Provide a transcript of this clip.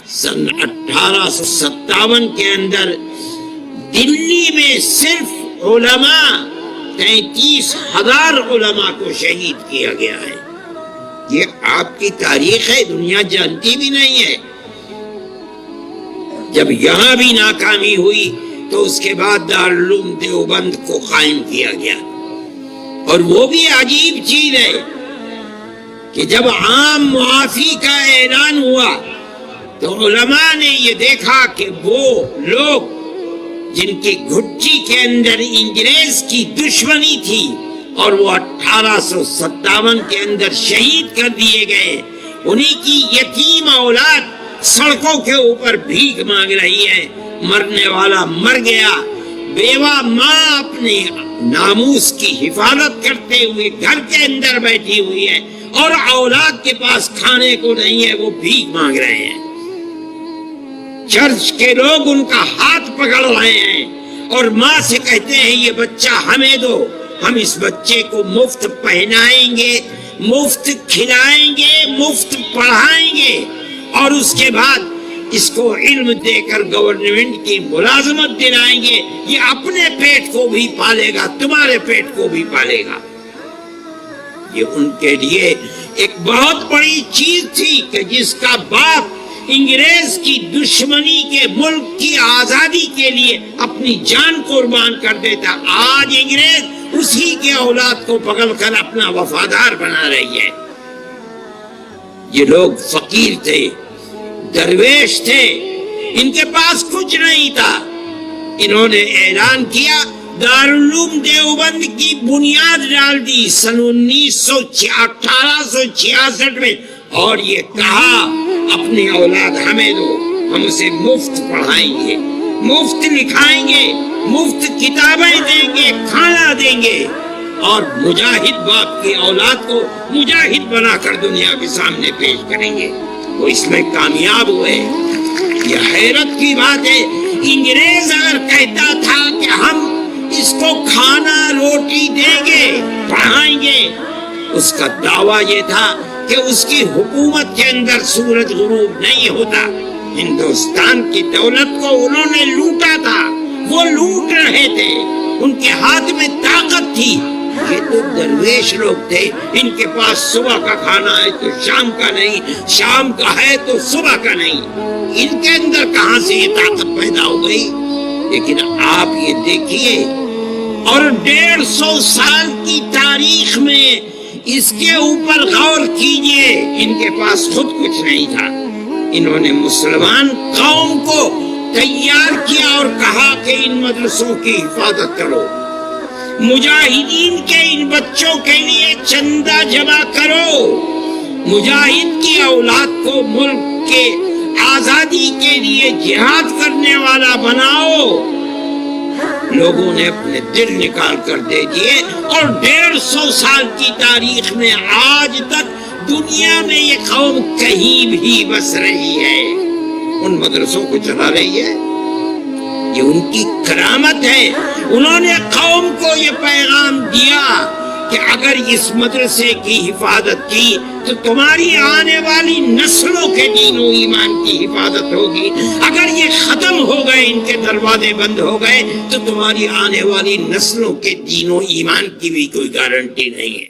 سن 1857 کے اندر دلی میں صرف علماء 33,000 علماء کو شہید کیا گیا ہے. یہ آپ کی تاریخ ہے، دنیا جانتی بھی نہیں ہے. جب یہاں بھی ناکامی ہوئی تو اس کے بعد دارالعلوم دیوبند کو قائم کیا گیا. اور وہ بھی عجیب چیز ہے کہ جب عام معافی کا اعلان ہوا تو علماء نے یہ دیکھا کہ وہ لوگ جن کی گھٹی کے اندر انگریز کی دشمنی تھی اور وہ 1857 کے اندر شہید کر دیے گئے، انہی کی یتیم اولاد سڑکوں کے اوپر بھیک مانگ رہی ہے. مرنے والا مر گیا، بیوہ ماں اپنے ناموس کی حفاظت کرتے ہوئے گھر کے اندر بیٹھی ہوئی ہے، اور اولاد کے پاس کھانے کو نہیں ہے، وہ بھیک مانگ رہے ہیں. چرچ کے لوگ ان کا ہاتھ پکڑ رہے ہیں اور ماں سے کہتے ہیں یہ بچہ ہمیں دو، ہم اس بچے کو مفت پہنائیں گے، مفت کھلائیں گے، مفت پڑھائیں گے، اور اس کے بعد اس کو علم دے کر گورنمنٹ کی ملازمت دلائیں گے. یہ اپنے پیٹ کو بھی پالے گا، تمہارے پیٹ کو بھی پالے گا. یہ ان کے لیے ایک بہت بڑی چیز تھی کہ جس کا باپ انگریز کی دشمنی کے ملک کی آزادی کے لیے اپنی جان قربان کر دیتا، آج انگریز اسی کے اولاد کو پکڑ کر اپنا وفادار بنا رہی ہے. یہ لوگ فقیر تھے، درویش تھے، ان کے پاس کچھ نہیں تھا. انہوں نے اعلان کیا، دارالعلوم دیوبند کی بنیاد ڈال دی سن 1866 میں، اور یہ کہا اپنی اولاد ہمیں دو، ہم اسے مفت پڑھائیں گے، مفت لکھائیں گے، مفت کتابیں دیں گے، کھانا دیں گے، اور مجاہد باپ کی اولاد کو مجاہد بنا کر دنیا کے سامنے پیش کریں گے. وہ اس میں کامیاب ہوئے. یہ حیرت کی بات ہے، انگریز اگر کہتا تھا کہ ہم اس کو کھانا روٹی دیں گے، پڑھائیں گے، اس کا دعویٰ یہ تھا کہ اس کی حکومت کے اندر سورج غروب نہیں ہوتا. ہندوستان کی دولت کو انہوں نے لوٹا تھا، وہ لوٹ رہے تھے، ان کے ہاتھ میں طاقت تھی. یہ تو درویش لوگ تھے، ان کے پاس صبح کا کھانا ہے تو شام کا نہیں، شام کا ہے تو صبح کا نہیں. ان کے اندر کہاں سے یہ طاقت پیدا ہو گئی؟ لیکن آپ یہ دیکھیے، اور 150 سال کی تاریخ میں اس کے اوپر غور کیجئے، ان کے پاس خود کچھ نہیں تھا. انہوں نے مسلمان قوم کو تیار کیا اور کہا کہ ان مدرسوں کی حفاظت کرو، مجاہدین کے ان بچوں کے لیے چندہ جمع کرو، مجاہد کی اولاد کو ملک کے آزادی کے لیے جہاد کرنے والا بناؤ. لوگوں نے اپنے دل نکال کر دے دیے، اور 150 سال کی تاریخ میں آج تک دنیا میں یہ قوم کہیں بھی بس رہی ہے، ان مدرسوں کو چلا رہی ہے. یہ ان کی کرامت ہے. انہوں نے قوم کو یہ پیغام دیا کہ اگر اس مدرسے کی حفاظت کی تو تمہاری آنے والی نسلوں کے دین و ایمان کی حفاظت ہوگی. اگر یہ ختم ہو گئے، ان کے دروازے بند ہو گئے، تو تمہاری آنے والی نسلوں کے دین و ایمان کی بھی کوئی گارنٹی نہیں ہے.